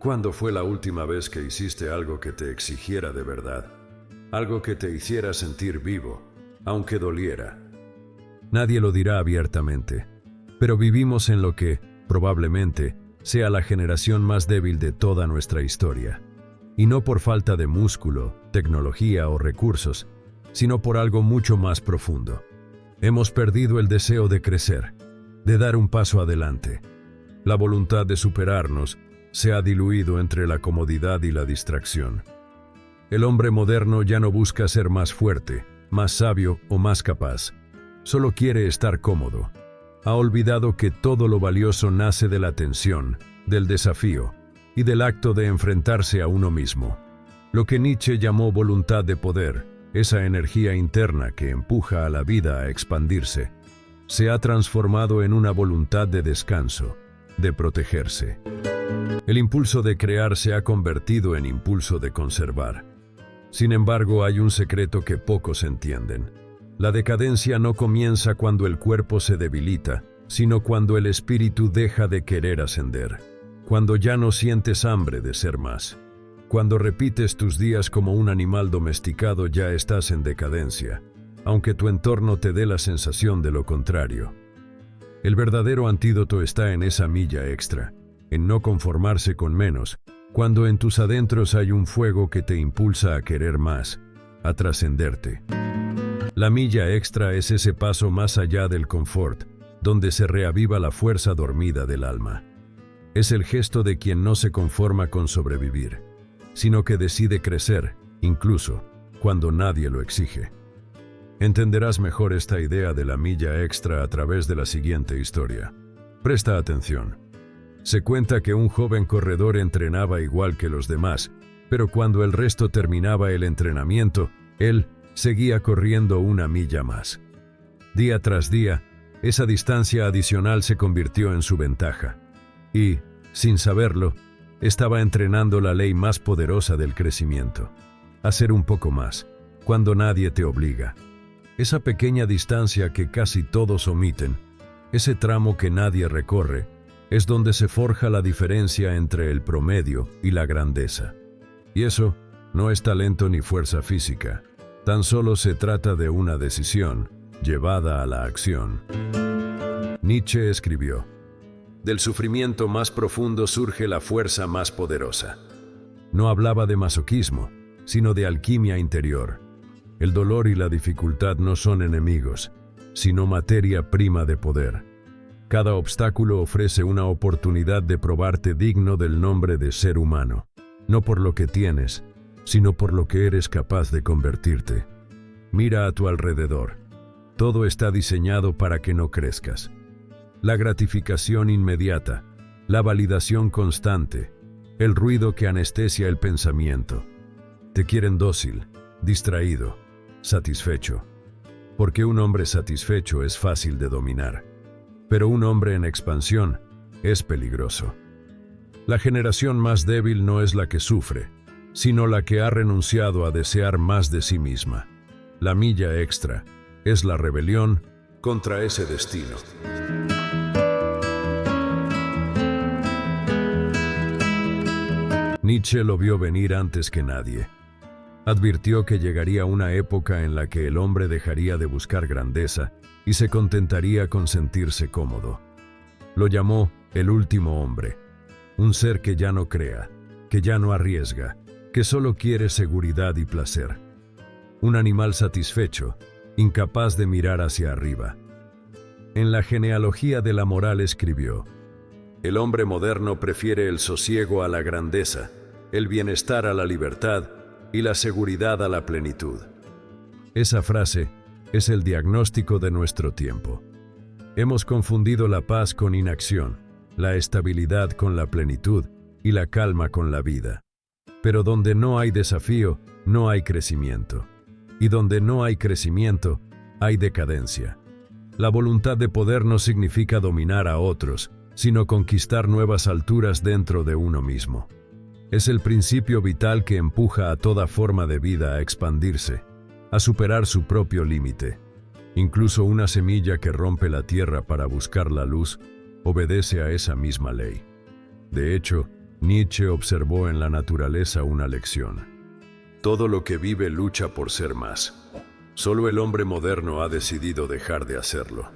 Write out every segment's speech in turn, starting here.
¿Cuándo fue la última vez que hiciste algo que te exigiera de verdad? Algo que te hiciera sentir vivo, aunque doliera. Nadie lo dirá abiertamente, pero vivimos en lo que, probablemente, sea la generación más débil de toda nuestra historia. Y no por falta de músculo, tecnología o recursos, sino por algo mucho más profundo. Hemos perdido el deseo de crecer, de dar un paso adelante. La voluntad de superarnos se ha diluido entre la comodidad y la distracción. El hombre moderno ya no busca ser más fuerte, más sabio o más capaz. Solo quiere estar cómodo. Ha olvidado que todo lo valioso nace de la tensión, del desafío y del acto de enfrentarse a uno mismo. Lo que Nietzsche llamó voluntad de poder, esa energía interna que empuja a la vida a expandirse, se ha transformado en una voluntad de descanso, de protegerse. El impulso de crear se ha convertido en impulso de conservar. Sin embargo, hay un secreto que pocos entienden. La decadencia no comienza cuando el cuerpo se debilita, sino cuando el espíritu deja de querer ascender. Cuando ya no sientes hambre de ser más. Cuando repites tus días como un animal domesticado, ya estás en decadencia, aunque tu entorno te dé la sensación de lo contrario. El verdadero antídoto está en esa milla extra, en no conformarse con menos, cuando en tus adentros hay un fuego que te impulsa a querer más, a trascenderte. La milla extra es ese paso más allá del confort, donde se reaviva la fuerza dormida del alma. Es el gesto de quien no se conforma con sobrevivir, sino que decide crecer, incluso cuando nadie lo exige. Entenderás mejor esta idea de la milla extra a través de la siguiente historia. Presta atención. Se cuenta que un joven corredor entrenaba igual que los demás, pero cuando el resto terminaba el entrenamiento, él seguía corriendo una milla más. Día tras día, esa distancia adicional se convirtió en su ventaja. Y, sin saberlo, estaba entrenando la ley más poderosa del crecimiento. Hacer un poco más, cuando nadie te obliga. Esa pequeña distancia que casi todos omiten, ese tramo que nadie recorre, es donde se forja la diferencia entre el promedio y la grandeza. Y eso no es talento ni fuerza física, tan solo se trata de una decisión llevada a la acción. Nietzsche escribió: del sufrimiento más profundo surge la fuerza más poderosa. No hablaba de masoquismo, sino de alquimia interior. El dolor y la dificultad no son enemigos, sino materia prima de poder. Cada obstáculo ofrece una oportunidad de probarte digno del nombre de ser humano, no por lo que tienes, sino por lo que eres capaz de convertirte. Mira a tu alrededor. Todo está diseñado para que no crezcas. La gratificación inmediata, la validación constante, el ruido que anestesia el pensamiento. Te quieren dócil, distraído, satisfecho. Porque un hombre satisfecho es fácil de dominar. Pero un hombre en expansión es peligroso. La generación más débil no es la que sufre, sino la que ha renunciado a desear más de sí misma. La milla extra es la rebelión contra ese destino. Nietzsche lo vio venir antes que nadie. Advirtió que llegaría una época en la que el hombre dejaría de buscar grandeza y se contentaría con sentirse cómodo. Lo llamó el último hombre, un ser que ya no crea, que ya no arriesga, que solo quiere seguridad y placer. Un animal satisfecho, incapaz de mirar hacia arriba. En la genealogía de la moral escribió: el hombre moderno prefiere el sosiego a la grandeza, el bienestar a la libertad y la seguridad a la plenitud. Esa frase es el diagnóstico de nuestro tiempo. Hemos confundido la paz con inacción, la estabilidad con la plenitud y la calma con la vida. Pero donde no hay desafío, no hay crecimiento. Y donde no hay crecimiento, hay decadencia. La voluntad de poder no significa dominar a otros, sino conquistar nuevas alturas dentro de uno mismo. Es el principio vital que empuja a toda forma de vida a expandirse, a superar su propio límite. Incluso una semilla que rompe la tierra para buscar la luz obedece a esa misma ley. De hecho, Nietzsche observó en la naturaleza una lección. Todo lo que vive lucha por ser más. Solo el hombre moderno ha decidido dejar de hacerlo.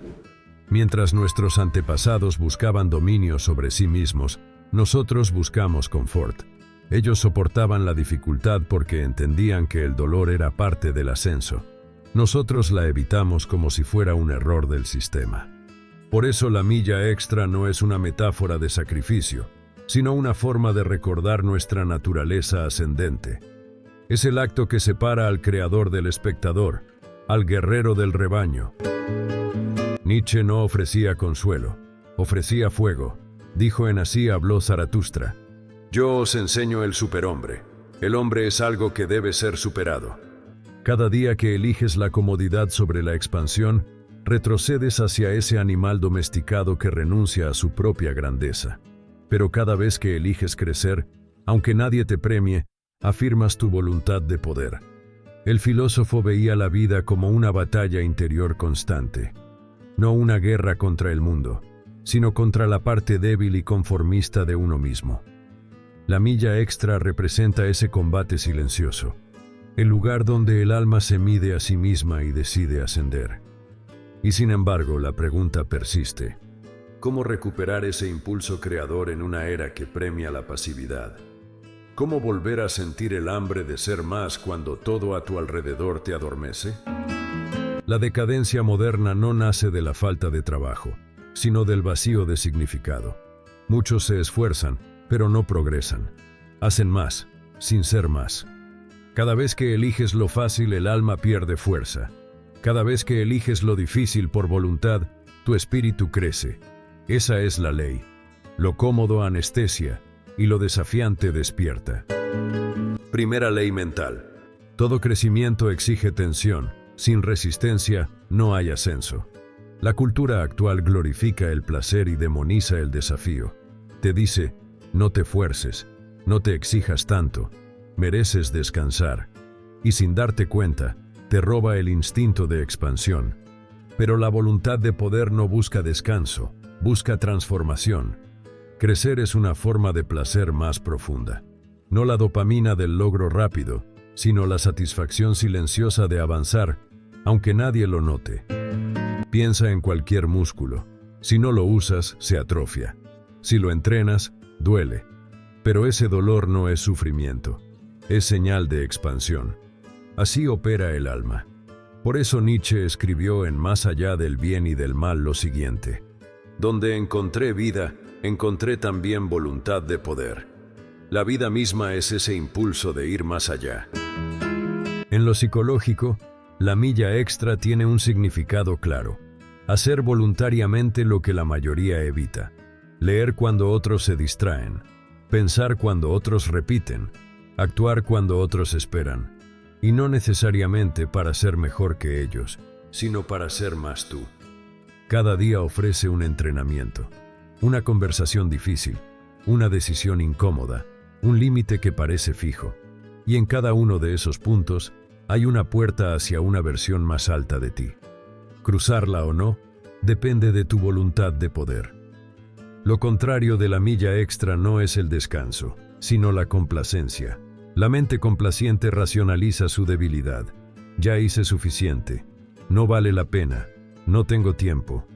Mientras nuestros antepasados buscaban dominio sobre sí mismos, nosotros buscamos confort. Ellos soportaban la dificultad porque entendían que el dolor era parte del ascenso. Nosotros la evitamos como si fuera un error del sistema. Por eso la milla extra no es una metáfora de sacrificio, sino una forma de recordar nuestra naturaleza ascendente. Es el acto que separa al creador del espectador, al guerrero del rebaño. Nietzsche no ofrecía consuelo, ofrecía fuego. Dijo en Así habló Zaratustra: yo os enseño el superhombre. El hombre es algo que debe ser superado. Cada día que eliges la comodidad sobre la expansión, retrocedes hacia ese animal domesticado que renuncia a su propia grandeza. Pero cada vez que eliges crecer, aunque nadie te premie, afirmas tu voluntad de poder. El filósofo veía la vida como una batalla interior constante, no una guerra contra el mundo, sino contra la parte débil y conformista de uno mismo. La milla extra representa ese combate silencioso, el lugar donde el alma se mide a sí misma y decide ascender. Y sin embargo, la pregunta persiste: ¿cómo recuperar ese impulso creador en una era que premia la pasividad? ¿Cómo volver a sentir el hambre de ser más cuando todo a tu alrededor te adormece? La decadencia moderna no nace de la falta de trabajo, sino del vacío de significado. Muchos se esfuerzan, pero no progresan. Hacen más, sin ser más. Cada vez que eliges lo fácil, el alma pierde fuerza. Cada vez que eliges lo difícil por voluntad, tu espíritu crece. Esa es la ley. Lo cómodo anestesia y lo desafiante despierta. Primera ley mental. Todo crecimiento exige tensión. Sin resistencia, no hay ascenso. La cultura actual glorifica el placer y demoniza el desafío. Te dice: no te fuerces, no te exijas tanto, mereces descansar. Y sin darte cuenta, te roba el instinto de expansión. Pero la voluntad de poder no busca descanso, busca transformación. Crecer es una forma de placer más profunda. No la dopamina del logro rápido, sino la satisfacción silenciosa de avanzar, aunque nadie lo note. Piensa en cualquier músculo. Si no lo usas, se atrofia. Si lo entrenas, duele. Pero ese dolor no es sufrimiento, es señal de expansión. Así opera el alma. Por eso Nietzsche escribió en Más allá del bien y del mal lo siguiente: donde encontré vida, encontré también voluntad de poder. La vida misma es ese impulso de ir más allá. En lo psicológico, la milla extra tiene un significado claro: hacer voluntariamente lo que la mayoría evita, leer cuando otros se distraen, pensar cuando otros repiten, actuar cuando otros esperan, y no necesariamente para ser mejor que ellos, sino para ser más tú. Cada día ofrece un entrenamiento, una conversación difícil, una decisión incómoda, un límite que parece fijo, y en cada uno de esos puntos hay una puerta hacia una versión más alta de ti. Cruzarla o no, depende de tu voluntad de poder. Lo contrario de la milla extra no es el descanso, sino la complacencia. La mente complaciente racionaliza su debilidad. Ya hice suficiente. No vale la pena. No tengo tiempo.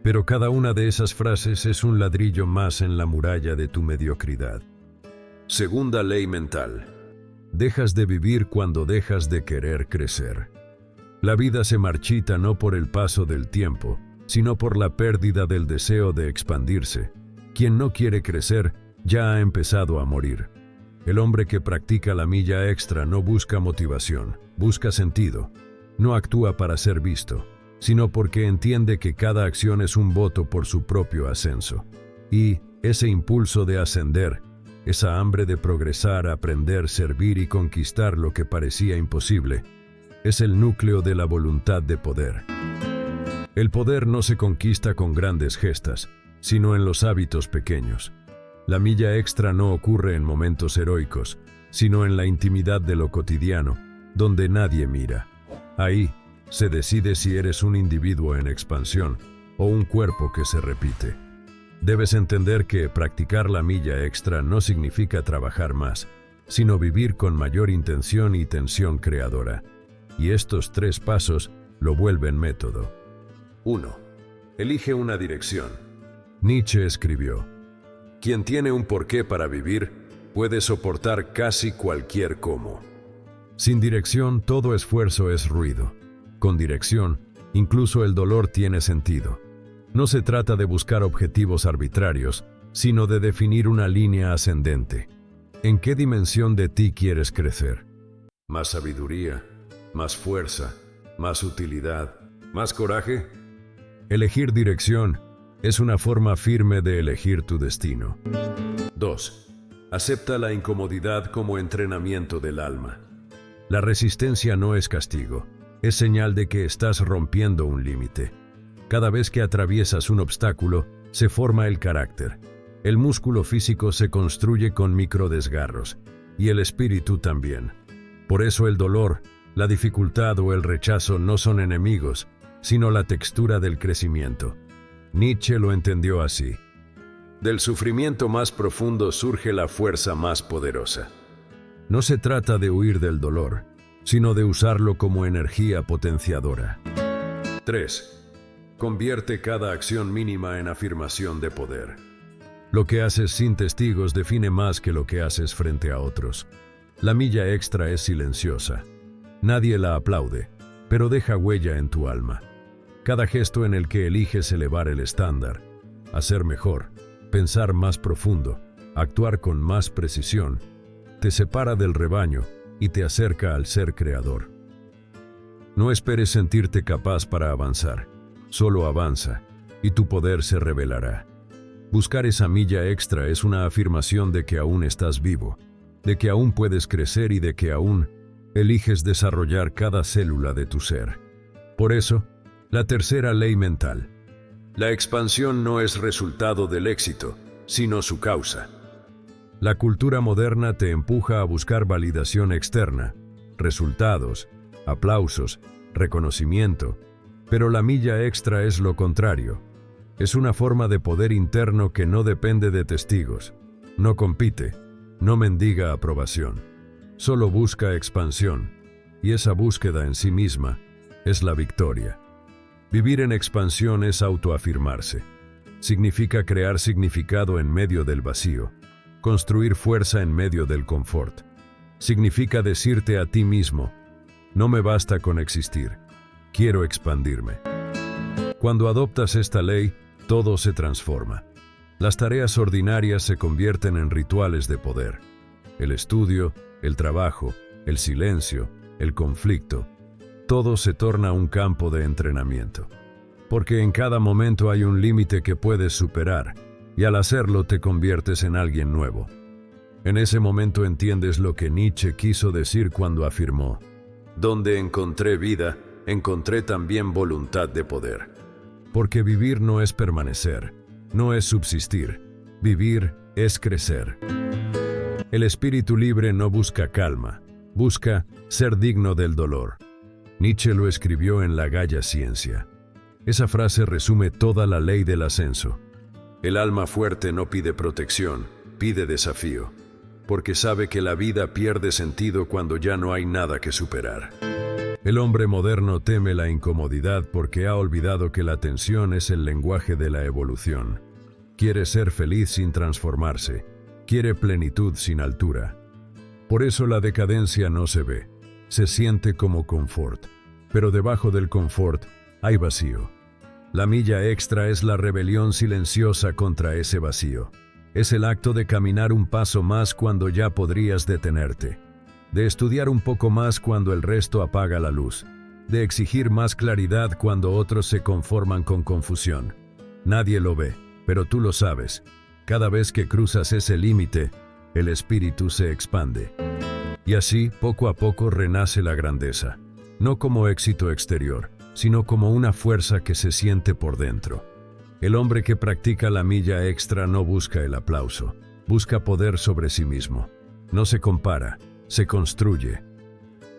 Pero cada una de esas frases es un ladrillo más en la muralla de tu mediocridad. Segunda ley mental. Dejas de vivir cuando dejas de querer crecer. La vida se marchita no por el paso del tiempo, sino por la pérdida del deseo de expandirse. Quien no quiere crecer, ya ha empezado a morir. El hombre que practica la milla extra no busca motivación, busca sentido. No actúa para ser visto, sino porque entiende que cada acción es un voto por su propio ascenso. Y ese impulso de ascender, esa hambre de progresar, aprender, servir y conquistar lo que parecía imposible, es el núcleo de la voluntad de poder. El poder no se conquista con grandes gestas, sino en los hábitos pequeños. La milla extra no ocurre en momentos heroicos, sino en la intimidad de lo cotidiano, donde nadie mira. Ahí se decide si eres un individuo en expansión o un cuerpo que se repite. Debes entender que practicar la milla extra no significa trabajar más, sino vivir con mayor intención y tensión creadora. Y estos 3 pasos lo vuelven método. 1. Elige una dirección. Nietzsche escribió: quien tiene un porqué para vivir puede soportar casi cualquier cómo. Sin dirección, todo esfuerzo es ruido. Con dirección, incluso el dolor tiene sentido. No se trata de buscar objetivos arbitrarios, sino de definir una línea ascendente. ¿En qué dimensión de ti quieres crecer? ¿Más sabiduría? ¿Más fuerza? ¿Más utilidad? ¿Más coraje? Elegir dirección es una forma firme de elegir tu destino. 2. Acepta la incomodidad como entrenamiento del alma. La resistencia no es castigo, es señal de que estás rompiendo un límite. Cada vez que atraviesas un obstáculo, se forma el carácter. El músculo físico se construye con microdesgarros, y el espíritu también. Por eso el dolor, la dificultad o el rechazo no son enemigos, sino la textura del crecimiento. Nietzsche lo entendió así: del sufrimiento más profundo surge la fuerza más poderosa. No se trata de huir del dolor, sino de usarlo como energía potenciadora. 3. Convierte cada acción mínima en afirmación de poder. Lo que haces sin testigos define más que lo que haces frente a otros. La milla extra es silenciosa. Nadie la aplaude, pero deja huella en tu alma. Cada gesto en el que eliges elevar el estándar, hacer mejor, pensar más profundo, actuar con más precisión, te separa del rebaño y te acerca al ser creador. No esperes sentirte capaz para avanzar. Solo avanza, y tu poder se revelará. Buscar esa milla extra es una afirmación de que aún estás vivo, de que aún puedes crecer y de que aún eliges desarrollar cada célula de tu ser. Por eso, la tercera ley mental. La expansión no es resultado del éxito, sino su causa. La cultura moderna te empuja a buscar validación externa, resultados, aplausos, reconocimiento. Pero la milla extra es lo contrario. Es una forma de poder interno que no depende de testigos. No compite, no mendiga aprobación. Solo busca expansión. Y esa búsqueda en sí misma es la victoria. Vivir en expansión es autoafirmarse. Significa crear significado en medio del vacío. Construir fuerza en medio del confort. Significa decirte a ti mismo: no me basta con existir. Quiero expandirme. Cuando adoptas esta ley, todo se transforma. Las tareas ordinarias se convierten en rituales de poder. El estudio, el trabajo, el silencio, el conflicto, todo se torna un campo de entrenamiento. Porque en cada momento hay un límite que puedes superar, y al hacerlo te conviertes en alguien nuevo. En ese momento entiendes lo que Nietzsche quiso decir cuando afirmó: donde encontré vida, encontré también voluntad de poder. Porque vivir no es permanecer, no es subsistir. Vivir es crecer. El espíritu libre no busca calma, busca ser digno del dolor. Nietzsche lo escribió en La Gaia Ciencia. Esa frase resume toda la ley del ascenso. El alma fuerte no pide protección, pide desafío, porque sabe que la vida pierde sentido cuando ya no hay nada que superar. El hombre moderno teme la incomodidad porque ha olvidado que la tensión es el lenguaje de la evolución. Quiere ser feliz sin transformarse, quiere plenitud sin altura. Por eso la decadencia no se ve, se siente como confort, pero debajo del confort hay vacío. La milla extra es la rebelión silenciosa contra ese vacío. Es el acto de caminar un paso más cuando ya podrías detenerte, de estudiar un poco más cuando el resto apaga la luz, de exigir más claridad cuando otros se conforman con confusión. Nadie lo ve, pero tú lo sabes. Cada vez que cruzas ese límite, el espíritu se expande. Y así, poco a poco, renace la grandeza, no como éxito exterior, sino como una fuerza que se siente por dentro. El hombre que practica la milla extra no busca el aplauso, busca poder sobre sí mismo. No se compara, se construye.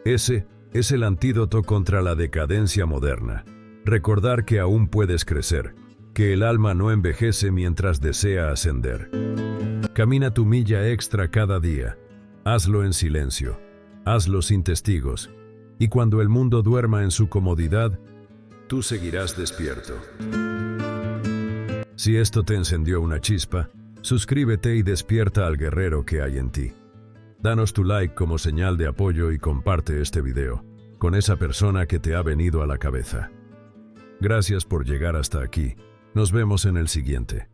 Ese es el antídoto contra la decadencia moderna. Recordar que aún puedes crecer, que el alma no envejece mientras desea ascender. Camina tu milla extra cada día. Hazlo en silencio. Hazlo sin testigos. Y cuando el mundo duerma en su comodidad, tú seguirás despierto. Si esto te encendió una chispa, suscríbete y despierta al guerrero que hay en ti. Danos tu like como señal de apoyo y comparte este video con esa persona que te ha venido a la cabeza. Gracias por llegar hasta aquí. Nos vemos en el siguiente.